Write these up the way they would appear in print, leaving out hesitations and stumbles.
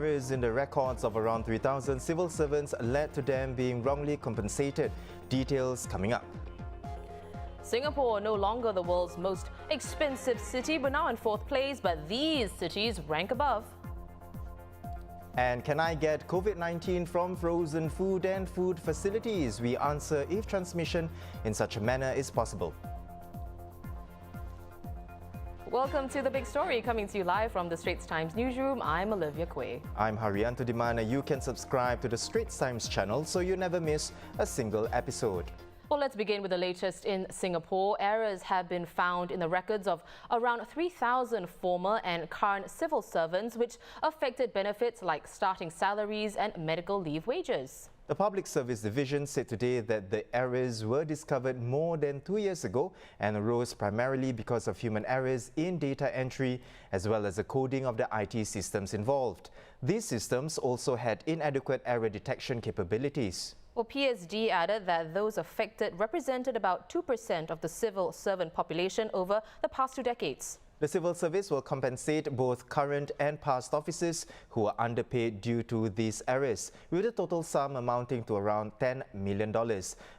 Errors in the records of around 3,000 civil servants led to them being wrongly compensated. Details coming up. Singapore, no longer the world's most expensive city, but now in 4th place, but these cities rank above. And can I get Covid-19 from frozen food and food facilities? We answer if transmission in such a manner is possible. Welcome to The Big Story, coming to you live from the Straits Times newsroom. I'm Olivia Quay. I'm Haryanto Dimana. You can subscribe to the Straits Times channel so you never miss a single episode. Well, let's begin with the latest in Singapore. Errors have been found in the records of around 3,000 former and current civil servants, which affected benefits like starting salaries and medical leave wages. The Public Service Division said today that the errors were discovered more than 2 years ago and arose primarily because of human errors in data entry as well as the coding of the IT systems involved. These systems also had inadequate error detection capabilities. Well, PSD added that those affected represented about 2% of the civil servant population over the past 2 decades. The civil service will compensate both current and past officers who are underpaid due to these errors, with a total sum amounting to around $10 million.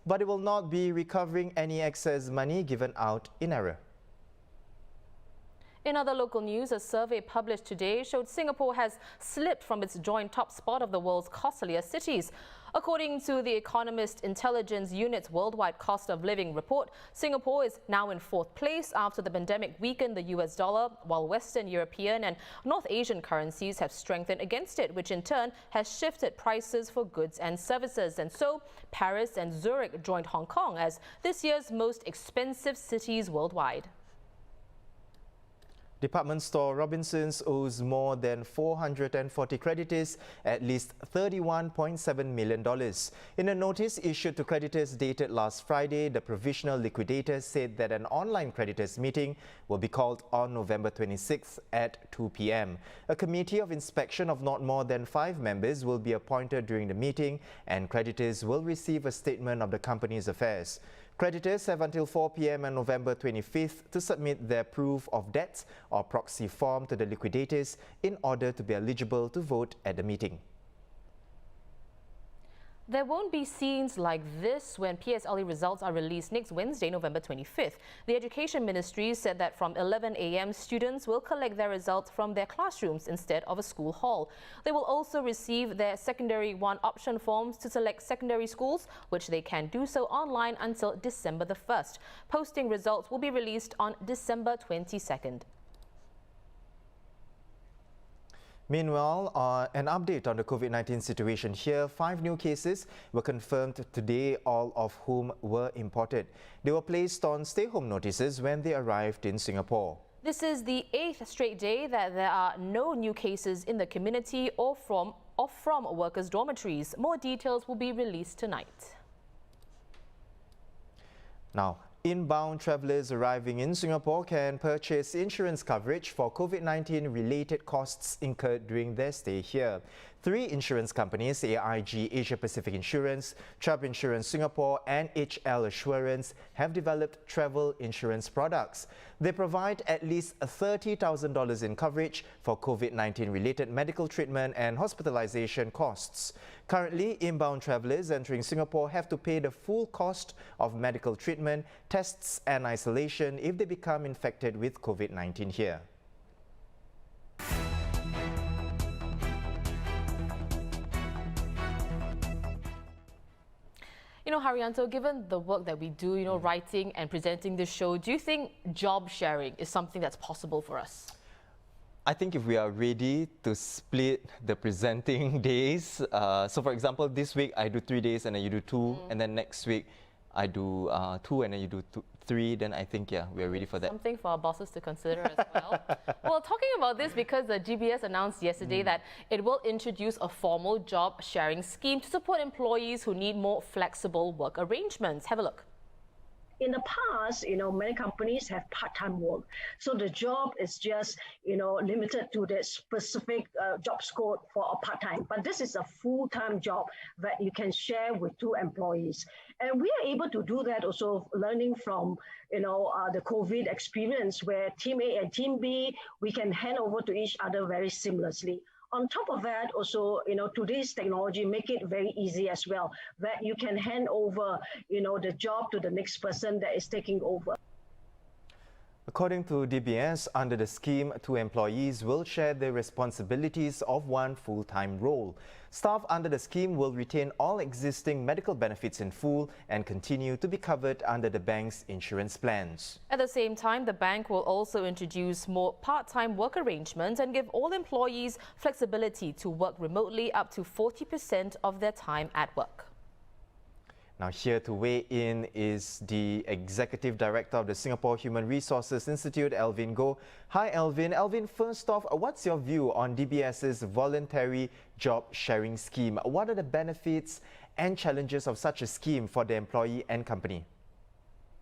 But it will not be recovering any excess money given out in error. In other local news, a survey published today showed Singapore has slipped from its joint top spot of the world's costliest cities. According to the Economist Intelligence Unit's Worldwide Cost of Living report, Singapore is now in 4th place after the pandemic weakened the US dollar, while Western European and North Asian currencies have strengthened against it, which in turn has shifted prices for goods and services. And so, Paris and Zurich joined Hong Kong as this year's most expensive cities worldwide. Department store Robinsons owes more than 440 creditors at least $31.7 million. In a notice issued to creditors dated last Friday, the provisional liquidator said that an online creditors meeting will be called on November 26th at 2 p.m. A committee of inspection of not more than 5 members will be appointed during the meeting, and creditors will receive a statement of the company's affairs. Creditors have until 4 p.m. on November 25th to submit their proof of debts or proxy form to the liquidators in order to be eligible to vote at the meeting. There won't be scenes like this when PSLE results are released next Wednesday, November 25th. The Education Ministry said that from 11 a.m. students will collect their results from their classrooms instead of a school hall. They will also receive their Secondary 1 option forms to select secondary schools, which they can do so online until December the 1st. Posting results will be released on December 22nd. Meanwhile, an update on the COVID-19 situation here. 5 new cases were confirmed today, all of whom were imported. They were placed on stay-home notices when they arrived in Singapore. This is the 8th straight day that there are no new cases in the community or from workers' dormitories. More details will be released tonight. Now, inbound travellers arriving in Singapore can purchase insurance coverage for COVID-19 related costs incurred during their stay here. 3 insurance companies, AIG Asia Pacific Insurance, Chubb Insurance Singapore and HL Assurance, have developed travel insurance products. They provide at least $30,000 in coverage for COVID-19 related medical treatment and hospitalization costs. Currently, inbound travellers entering Singapore have to pay the full cost of medical treatment, tests and isolation if they become infected with COVID-19 here. You know, Haryanto, given the work that we do, writing and presenting this show, do you think job sharing is something that's possible for us? I think if we are ready to split the presenting days, so for example, this week I do 3 days and then you do 2, and then next week I do 2 and then you do 3, then I think, yeah, we are ready for that. Something for our bosses to consider as well. Well, talking about this, because the GBS announced yesterday that it will introduce a formal job sharing scheme to support employees who need more flexible work arrangements. Have a look. In the past, many companies have part-time work. So the job is just, limited to the specific job scope for a part-time. But this is a full-time job that you can share with 2 employees. And we are able to do that also learning from, the COVID experience where Team A and Team B, we can hand over to each other very seamlessly. On top of that, also, today's technology make it very easy as well, that you can hand over, the job to the next person that is taking over. According to DBS, under the scheme, 2 employees will share the responsibilities of 1 full-time role. Staff under the scheme will retain all existing medical benefits in full and continue to be covered under the bank's insurance plans. At the same time, the bank will also introduce more part-time work arrangements and give all employees flexibility to work remotely up to 40% of their time at work. Now here to weigh in is the Executive Director of the Singapore Human Resources Institute, Alvin Goh. Hi Alvin. Alvin, first off, what's your view on DBS's voluntary job sharing scheme? What are the benefits and challenges of such a scheme for the employee and company?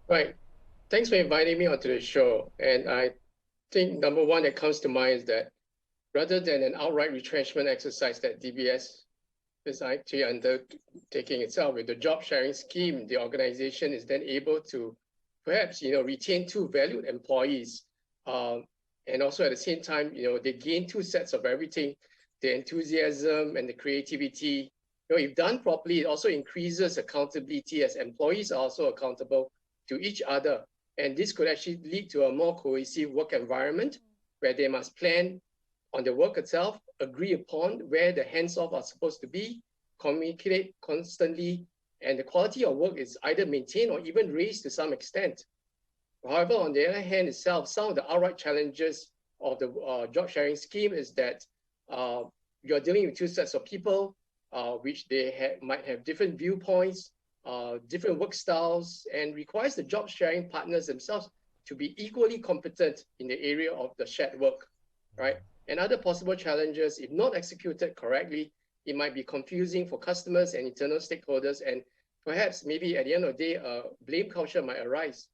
Right. Thanks for inviting me onto the show. And I think number one that comes to mind is that rather than an outright retrenchment exercise that DBS is actually undertaking itself with the job sharing scheme, the organization is then able to perhaps retain 2 valued employees, and also at the same time they gain 2 sets of everything: the enthusiasm and the creativity. If done properly, it also increases accountability, as employees are also accountable to each other, and this could actually lead to a more cohesive work environment where they must plan on the work itself, agree upon where the hands-off are supposed to be, communicate constantly, and the quality of work is either maintained or even raised to some extent. However, on the other hand itself, some of the outright challenges of the job sharing scheme is that you're dealing with 2 sets of people, which they might have different viewpoints, different work styles, and requires the job sharing partners themselves to be equally competent in the area of the shared work, right? And other possible challenges, if not executed correctly, it might be confusing for customers and internal stakeholders, and perhaps maybe at the end of the day, a blame culture might arise.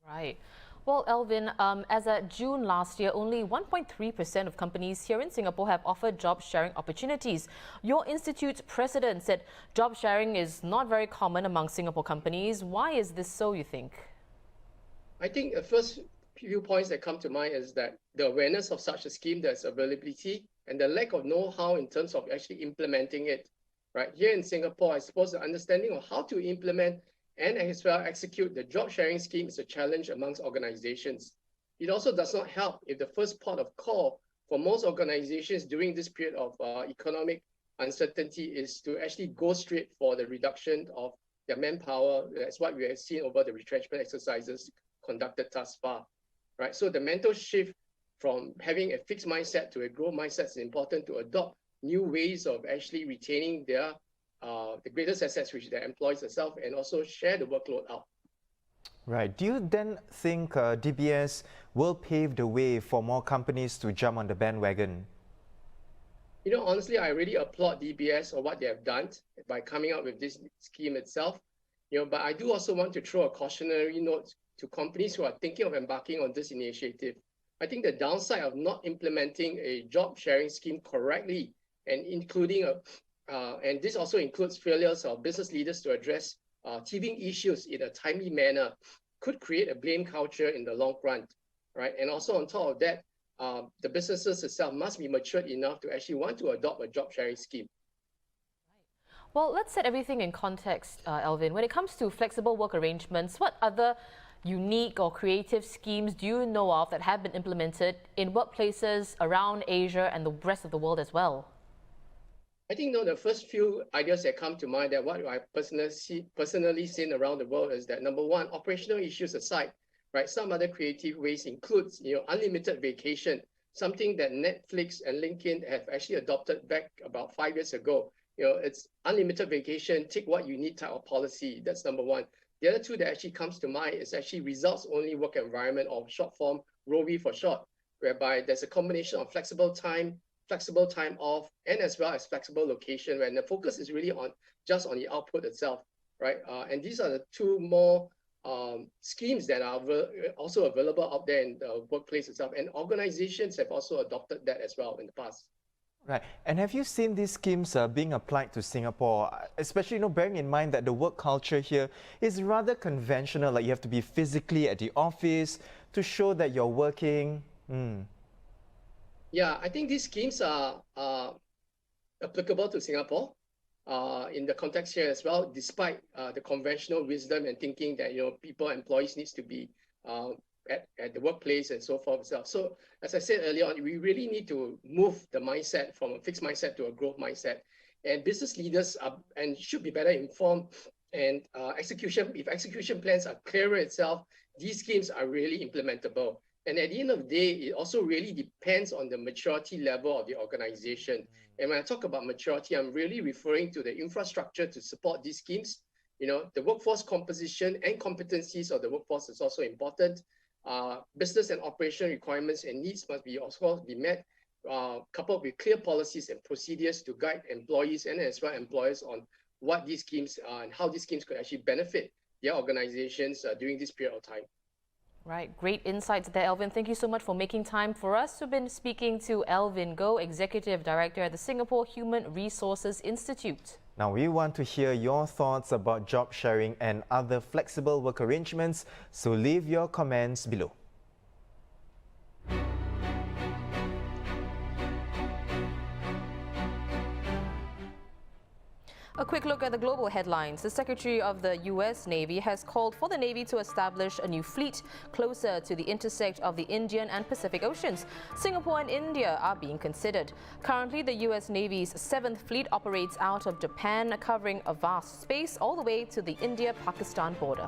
Right. Well, Alvin, as at June last year, only 1.3% of companies here in Singapore have offered job sharing opportunities. Your institute's president said job sharing is not very common among Singapore companies. Why is this so, you think? I think the first few points that come to mind is that the awareness of such a scheme, there's availability, and the lack of know-how in terms of actually implementing it. Right here in Singapore, I suppose the understanding of how to implement and as well execute the job sharing scheme is a challenge amongst organizations. It also does not help if the first port of call for most organizations during this period of economic uncertainty is to actually go straight for the reduction of their manpower. That's what we have seen over the retrenchment exercises conducted thus far. Right, so the mental shift from having a fixed mindset to a growth mindset is important to adopt new ways of actually retaining their the greatest assets, which their employees themselves, and also share the workload out. Right. Do you then think DBS will pave the way for more companies to jump on the bandwagon? Honestly, I really applaud DBS for what they have done by coming up with this scheme itself. But I do also want to throw a cautionary note to companies who are thinking of embarking on this initiative. I think the downside of not implementing a job sharing scheme correctly, and and this also includes failures of business leaders to address teething issues in a timely manner, could create a blame culture in the long run, right? And also on top of that, the businesses itself must be matured enough to actually want to adopt a job sharing scheme. Well, let's set everything in context, Alvin. When it comes to flexible work arrangements, what other unique or creative schemes do you know of that have been implemented in workplaces around Asia and the rest of the world as well? I think the first few ideas that come to mind, that what I personally seen around the world, is that number one, operational issues aside, right? Some other creative ways includes unlimited vacation, something that Netflix and LinkedIn have actually adopted back about 5 years ago. It's unlimited vacation, take what you need type of policy. That's number one. The other two that actually comes to mind is actually results-only work environment, or short form, ROVE for short, whereby there's a combination of flexible time off, and as well as flexible location, when the focus is really on just on the output itself, right? And these are the 2 more schemes that are also available out there in the workplace itself, and organizations have also adopted that as well in the past. Right. And have you seen these schemes being applied to Singapore, especially bearing in mind that the work culture here is rather conventional, like you have to be physically at the office to show that you're working? Yeah, I think these schemes are applicable to Singapore in the context here as well, despite the conventional wisdom and thinking that employees needs to be uh, at the workplace and so forth. So as I said earlier on, we really need to move the mindset from a fixed mindset to a growth mindset. And business leaders are and should be better informed. And if execution plans are clearer itself, these schemes are really implementable. And at the end of the day, it also really depends on the maturity level of the organization. And when I talk about maturity, I'm really referring to the infrastructure to support these schemes. The workforce composition and competencies of the workforce is also important. Business and operation requirements and needs must also be met, coupled with clear policies and procedures to guide employees and as well employers on what these schemes are and how these schemes could actually benefit their organizations during this period of time. Right, great insights there, Elvin. Thank you so much for making time for us. We've been speaking to Elvin Goh, Executive Director at the Singapore Human Resources Institute. Now, we want to hear your thoughts about job sharing and other flexible work arrangements, so leave your comments below. A quick look at the global headlines. The Secretary of the U.S. Navy has called for the Navy to establish a new fleet closer to the intersect of the Indian and Pacific Oceans. Singapore and India are being considered. Currently, the U.S. Navy's 7th Fleet operates out of Japan, covering a vast space all the way to the India-Pakistan border.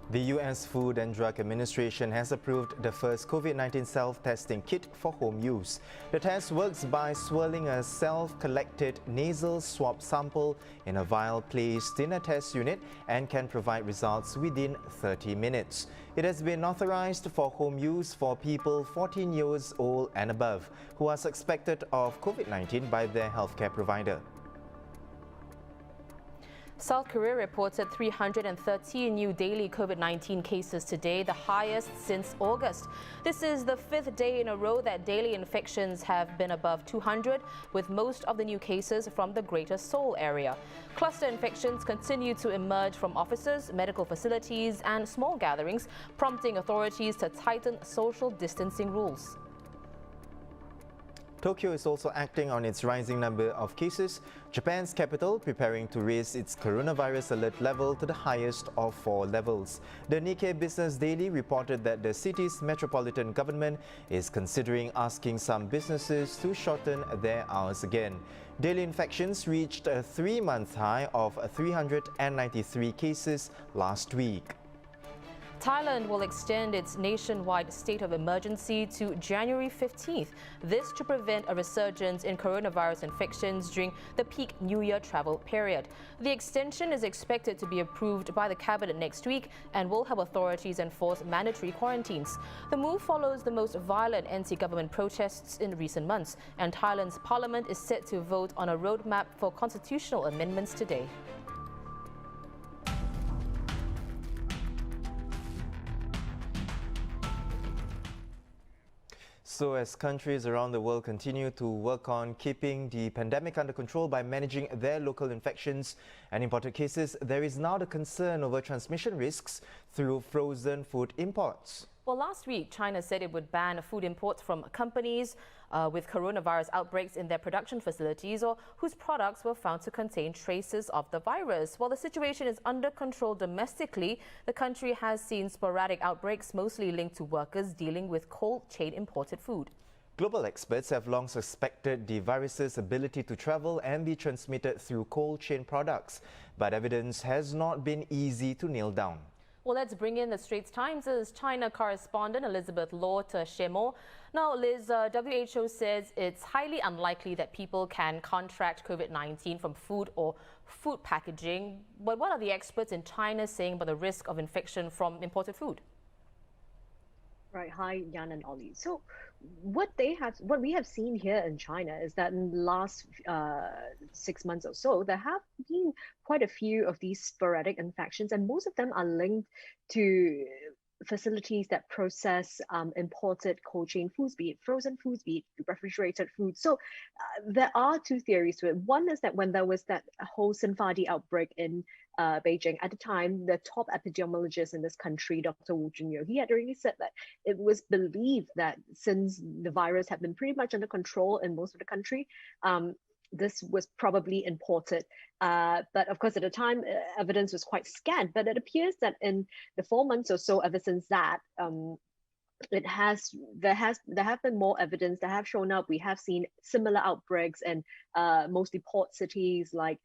The U.S. Food and Drug Administration has approved the first COVID-19 self-testing kit for home use. The test works by swirling a self-collected nasal swab sample in a vial placed in a test unit and can provide results within 30 minutes. It has been authorized for home use for people 14 years old and above who are suspected of COVID-19 by their healthcare provider. South Korea reported 313 new daily COVID-19 cases today, the highest since August. This is the 5th day in a row that daily infections have been above 200, with most of the new cases from the Greater Seoul area. Cluster infections continue to emerge from offices, medical facilities and small gatherings, prompting authorities to tighten social distancing rules. Tokyo is also acting on its rising number of cases. Japan's capital preparing to raise its coronavirus alert level to the highest of 4 levels. The Nikkei Business Daily reported that the city's metropolitan government is considering asking some businesses to shorten their hours again. Daily infections reached a 3-month high of 393 cases last week. Thailand will extend its nationwide state of emergency to January 15th. This to prevent a resurgence in coronavirus infections during the peak New Year travel period. The extension is expected to be approved by the cabinet next week and will help authorities enforce mandatory quarantines. The move follows the most violent anti-government protests in recent months, and Thailand's parliament is set to vote on a roadmap for constitutional amendments today. So as countries around the world continue to work on keeping the pandemic under control by managing their local infections and imported cases, there is now the concern over transmission risks through frozen food imports. Well, last week, China said it would ban food imports from companies with coronavirus outbreaks in their production facilities or whose products were found to contain traces of the virus. While the situation is under control domestically, the country has seen sporadic outbreaks, mostly linked to workers dealing with cold chain imported food. Global experts have long suspected the virus's ability to travel and be transmitted through cold chain products, but evidence has not been easy to nail down. Well, let's bring in the Straits Times' China correspondent Elizabeth Law to share more. Now, Liz, WHO says it's highly unlikely that people can contract COVID-19 from food or food packaging. But what are the experts in China saying about the risk of infection from imported food? Right. Hi, Jan and Ollie. So what we have seen here in China is that in the last 6 months or so, there have been quite a few of these sporadic infections, and most of them are linked to facilities that process imported cold chain foods, be it frozen foods, be it refrigerated foods. So there are two theories to it. One is that when there was that whole Sinfadi outbreak in Beijing, at the time, the top epidemiologist in this country, Dr. Wu Junyo, he had already said that it was believed that since the virus had been pretty much under control in most of the country, this was probably imported. But of course, at the time, evidence was quite scant. But it appears that in the 4 months or so ever since that, there have been more evidence that have shown up. We have seen similar outbreaks in mostly port cities like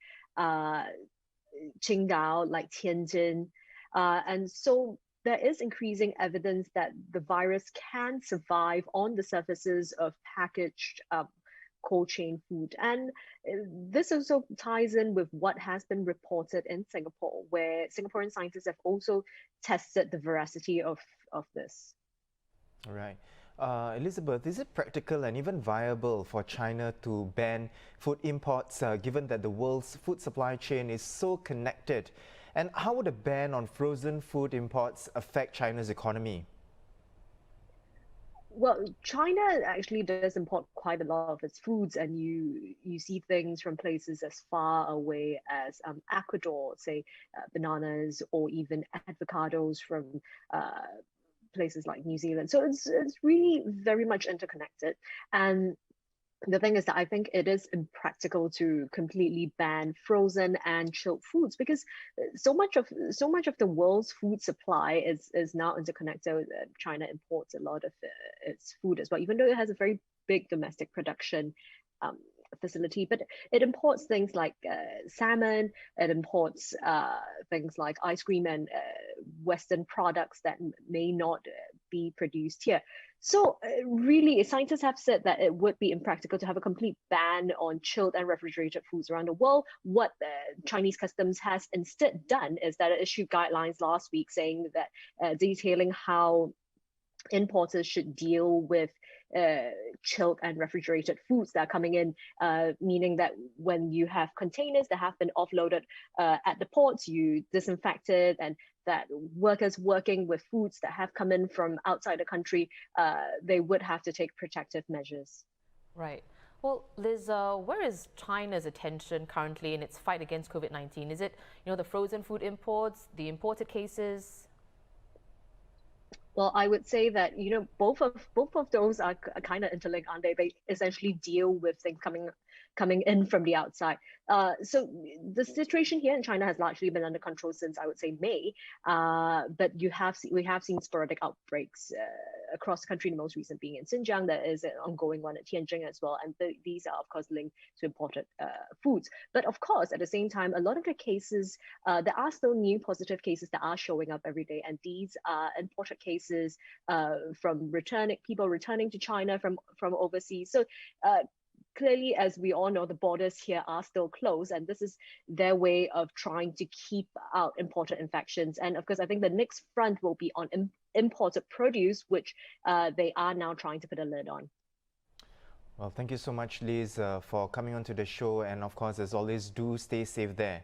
Qingdao, like Tianjin, and so there is increasing evidence that the virus can survive on the surfaces of packaged cold chain food. And this also ties in with what has been reported in Singapore, where Singaporean scientists have also tested the veracity of this. All right. Elizabeth, is it practical and even viable for China to ban food imports, given that the world's food supply chain is so connected? And how would a ban on frozen food imports affect China's economy? Well, China actually does import quite a lot of its foods, and you see things from places as far away as Ecuador, say bananas, or even avocados from places like New Zealand. So it's really very much interconnected. And the thing is that I think it is impractical to completely ban frozen and chilled foods, because so much of the world's food supply is now interconnected. China imports a lot of its food as well, even though it has a very big domestic production facility. But it imports things like salmon. It imports things like ice cream and Western products that may not be produced here. So really, scientists have said that it would be impractical to have a complete ban on chilled and refrigerated foods around the world. What Chinese customs has instead done is that it issued guidelines last week saying that detailing how importers should deal with chilled and refrigerated foods that are coming in, meaning that when you have containers that have been offloaded at the ports, you disinfect it, and that workers working with foods that have come in from outside the country, they would have to take protective measures. Right. Well, Liz, where is China's attention currently in its fight against COVID-19? Is it, the frozen food imports, the imported cases? Well, I would say that both of those are kind of interlinked, aren't they? They essentially deal with things coming in from the outside. So the situation here in China has largely been under control since, I would say, May. But we have seen sporadic outbreaks across the country. The most recent being in Xinjiang. There is an ongoing one at Tianjin as well, and these are of course linked to imported foods. But of course, at the same time, a lot of the cases, there are still new positive cases that are showing up every day, and these are imported cases from people returning to China from overseas. So clearly, as we all know, the borders here are still closed, and this is their way of trying to keep out imported infections. And of course, I think the next front will be on imported produce, which they are now trying to put a lid on. Well, thank you so much, Liz, for coming onto the show. And of course, as always, do stay safe there.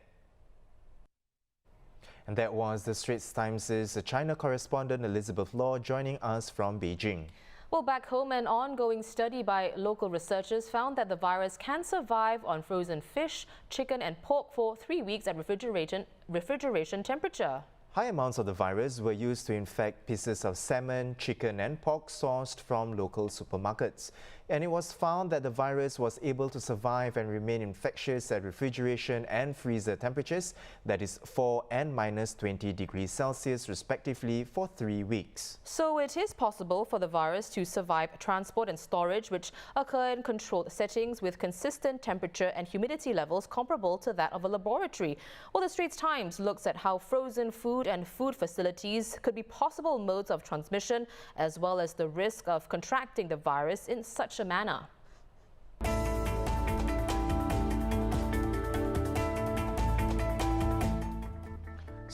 And that was the Straits Times' China correspondent Elizabeth Law joining us from Beijing. Well, back home, an ongoing study by local researchers found that the virus can survive on frozen fish, chicken and pork for 3 weeks at refrigeration temperature. High amounts of the virus were used to infect pieces of salmon, chicken and pork sourced from local supermarkets. And it was found that the virus was able to survive and remain infectious at refrigeration and freezer temperatures, that is 4 and -20 degrees Celsius respectively, for 3 weeks. So it is possible for the virus to survive transport and storage, which occur in controlled settings with consistent temperature and humidity levels comparable to that of a laboratory. Well, the Straits Times looks at how frozen food and food facilities could be possible modes of transmission, as well as the risk of contracting the virus in such a manner.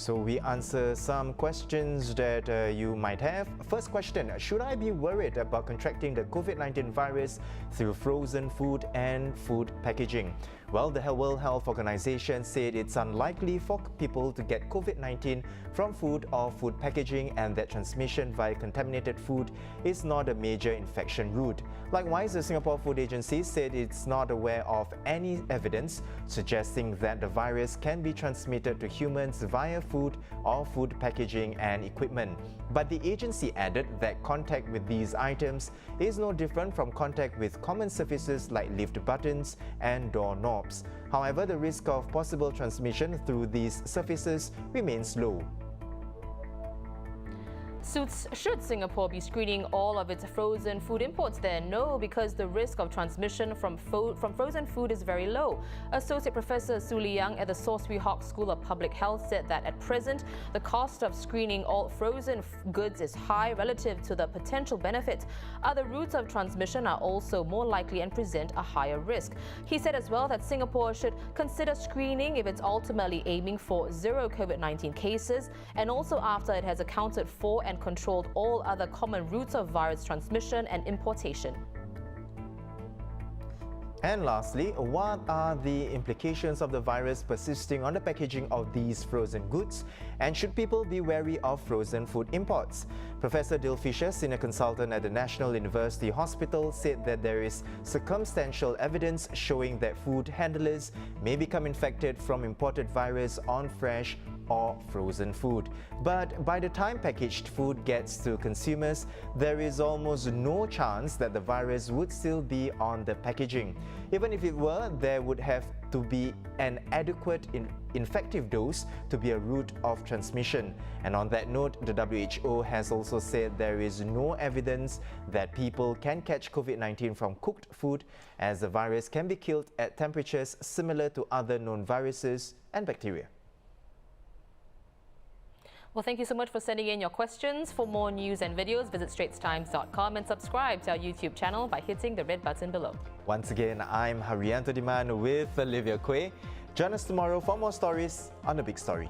So we answer some questions that you might have. First question, should I be worried about contracting the COVID-19 virus through frozen food and food packaging? Well, the World Health Organization said it's unlikely for people to get COVID-19 from food or food packaging, and that transmission via contaminated food is not a major infection route. Likewise, the Singapore Food Agency said it's not aware of any evidence suggesting that the virus can be transmitted to humans via food or food packaging and equipment. But the agency added that contact with these items is no different from contact with common surfaces like lift buttons and doorknobs. However, the risk of possible transmission through these surfaces remains low. Should Singapore be screening all of its frozen food imports then? No, because the risk of transmission from frozen food is very low. Associate Professor Su Liang at the Sawswee Hock School of Public Health said that at present, the cost of screening all frozen goods is high relative to the potential benefit. Other routes of transmission are also more likely and present a higher risk. He said as well that Singapore should consider screening if it's ultimately aiming for zero COVID-19 cases, and also after it has accounted for and controlled all other common routes of virus transmission and importation. And lastly, what are the implications of the virus persisting on the packaging of these frozen goods? And should people be wary of frozen food imports? Professor Dil Fisher, senior consultant at the National University Hospital, said that there is circumstantial evidence showing that food handlers may become infected from imported virus on fresh or frozen food. But by the time packaged food gets to consumers, there is almost no chance that the virus would still be on the packaging. Even if it were, there would have to be an adequate infective dose to be a route of transmission. And on that note, the WHO has also said there is no evidence that people can catch COVID-19 from cooked food, as the virus can be killed at temperatures similar to other known viruses and bacteria. Well, thank you so much for sending in your questions. For more news and videos, visit straitstimes.com and subscribe to our YouTube channel by hitting the red button below. Once again, I'm Haryanto Diman with Olivia Quay. Join us tomorrow for more stories on The Big Story.